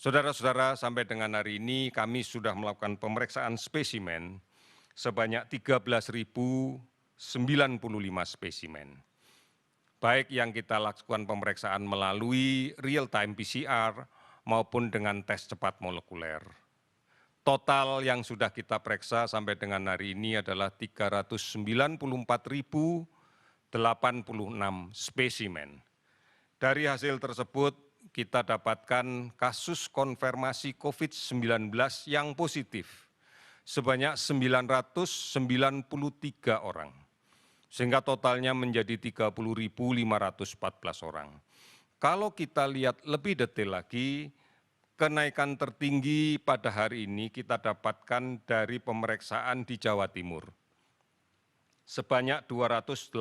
Saudara-saudara, sampai dengan hari ini kami sudah melakukan pemeriksaan spesimen sebanyak 13.095 spesimen. Baik yang kita lakukan pemeriksaan melalui real-time PCR maupun dengan tes cepat molekuler. Total yang sudah kita periksa sampai dengan hari ini adalah 394.086 spesimen. Dari hasil tersebut, kita dapatkan kasus konfirmasi COVID-19 yang positif sebanyak 993 orang, sehingga totalnya menjadi 30.514 orang. Kalau kita lihat lebih detail lagi, kenaikan tertinggi pada hari ini kita dapatkan dari pemeriksaan di Jawa Timur, sebanyak 286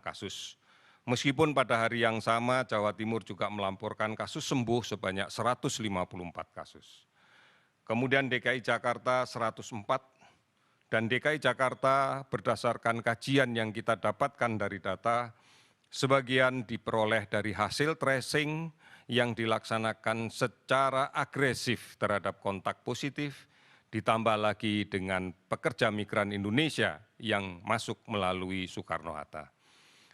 kasus. Meskipun pada hari yang sama Jawa Timur juga melaporkan kasus sembuh sebanyak 154 kasus. Kemudian DKI Jakarta 104 dan DKI Jakarta berdasarkan kajian yang kita dapatkan dari data, sebagian diperoleh dari hasil tracing yang dilaksanakan secara agresif terhadap kontak positif, ditambah lagi dengan pekerja migran Indonesia yang masuk melalui Soekarno-Hatta.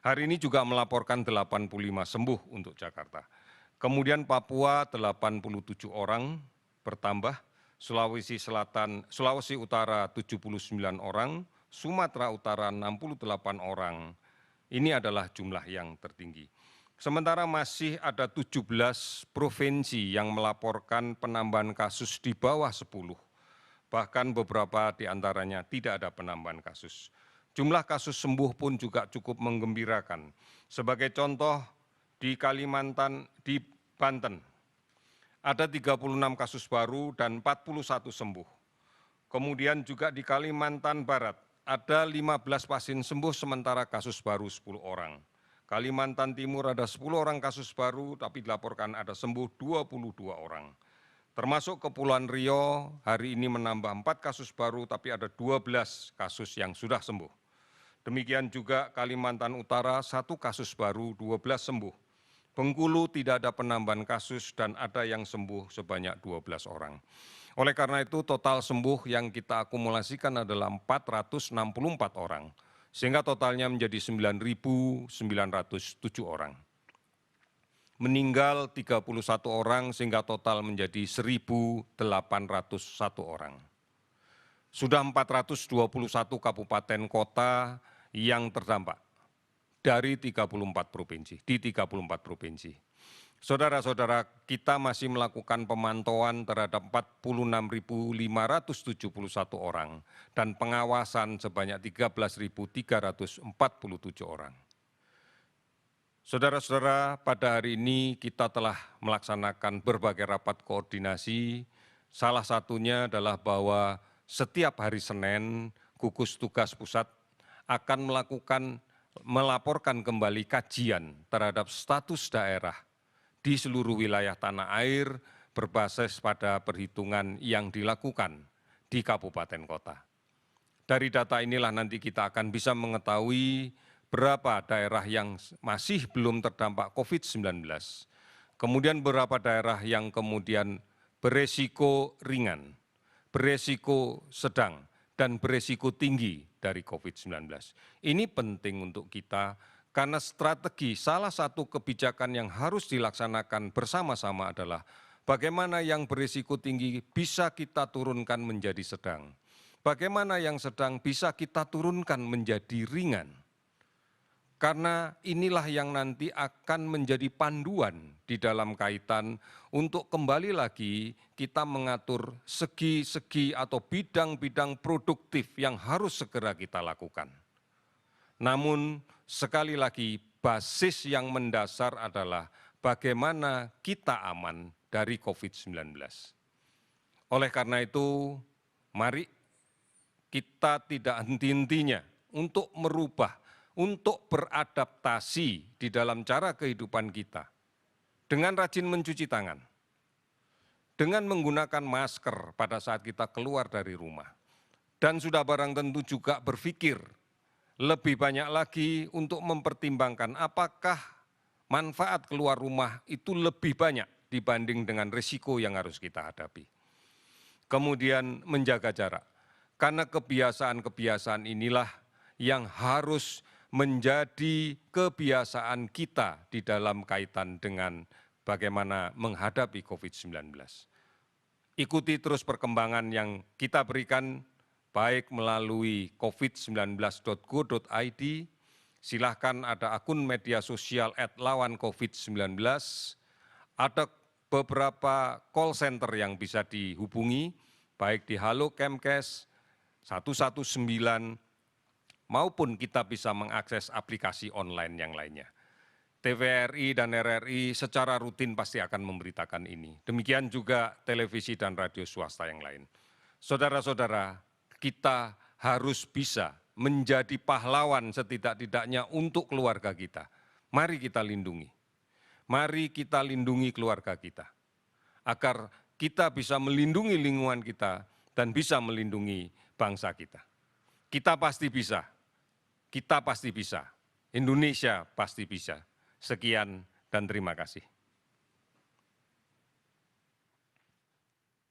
Hari ini juga melaporkan 85 sembuh untuk Jakarta. Kemudian Papua 87 orang bertambah, Sulawesi Utara 79 orang, Sumatera Utara 68 orang. Ini adalah jumlah yang tertinggi. Sementara masih ada 17 provinsi yang melaporkan penambahan kasus di bawah 10. Bahkan beberapa di antaranya tidak ada penambahan kasus. Jumlah kasus sembuh pun juga cukup menggembirakan. Sebagai contoh, di Banten, ada 36 kasus baru dan 41 sembuh. Kemudian juga di Kalimantan Barat, ada 15 pasien sembuh sementara kasus baru 10 orang. Kalimantan Timur ada 10 orang kasus baru, tapi dilaporkan ada sembuh 22 orang. Termasuk Kepulauan Riau, hari ini menambah 4 kasus baru, tapi ada 12 kasus yang sudah sembuh. Demikian juga Kalimantan Utara, 1 kasus baru, 12 sembuh. Bengkulu tidak ada penambahan kasus dan ada yang sembuh sebanyak 12 orang. Oleh karena itu, total sembuh yang kita akumulasikan adalah 464 orang, sehingga totalnya menjadi 9.907 orang. Meninggal 31 orang sehingga total menjadi 1.801 orang. Sudah 421 kabupaten kota yang terdampak dari 34 provinsi, di 34 provinsi. Saudara-saudara, kita masih melakukan pemantauan terhadap 46.571 orang dan pengawasan sebanyak 13.347 orang. Saudara-saudara, pada hari ini kita telah melaksanakan berbagai rapat koordinasi. Salah satunya adalah bahwa setiap hari Senin, gugus tugas pusat akan melaporkan kembali kajian terhadap status daerah di seluruh wilayah tanah air berbasis pada perhitungan yang dilakukan di kabupaten kota. Dari data inilah nanti kita akan bisa mengetahui berapa daerah yang masih belum terdampak COVID-19, kemudian berapa daerah yang kemudian beresiko ringan, beresiko sedang, dan beresiko tinggi dari COVID-19. Ini penting untuk kita karena strategi salah satu kebijakan yang harus dilaksanakan bersama-sama adalah bagaimana yang berisiko tinggi bisa kita turunkan menjadi sedang. Bagaimana yang sedang bisa kita turunkan menjadi ringan. Karena inilah yang nanti akan menjadi panduan di dalam kaitan untuk kembali lagi kita mengatur segi-segi atau bidang-bidang produktif yang harus segera kita lakukan. Namun sekali lagi basis yang mendasar adalah bagaimana kita aman dari COVID-19. Oleh karena itu, mari kita tidak henti-hentinya untuk merubah, untuk beradaptasi di dalam cara kehidupan kita dengan rajin mencuci tangan, dengan menggunakan masker pada saat kita keluar dari rumah, dan sudah barang tentu juga berpikir lebih banyak lagi untuk mempertimbangkan apakah manfaat keluar rumah itu lebih banyak dibanding dengan risiko yang harus kita hadapi. Kemudian menjaga jarak, karena kebiasaan-kebiasaan inilah yang harus menjadi kebiasaan kita di dalam kaitan dengan bagaimana menghadapi COVID-19. Ikuti terus perkembangan yang kita berikan, baik melalui covid19.go.id, silahkan ada akun media sosial @lawancovid19, ada beberapa call center yang bisa dihubungi, baik di Halo Kemkes 119, maupun kita bisa mengakses aplikasi online yang lainnya. TVRI dan RRI secara rutin pasti akan memberitakan ini. Demikian juga televisi dan radio swasta yang lain. Saudara-saudara, kita harus bisa menjadi pahlawan setidak-tidaknya untuk keluarga kita. Mari kita lindungi. Mari kita lindungi keluarga kita, agar kita bisa melindungi lingkungan kita dan bisa melindungi bangsa kita. Kita pasti bisa. Kita pasti bisa. Indonesia pasti bisa. Sekian dan terima kasih.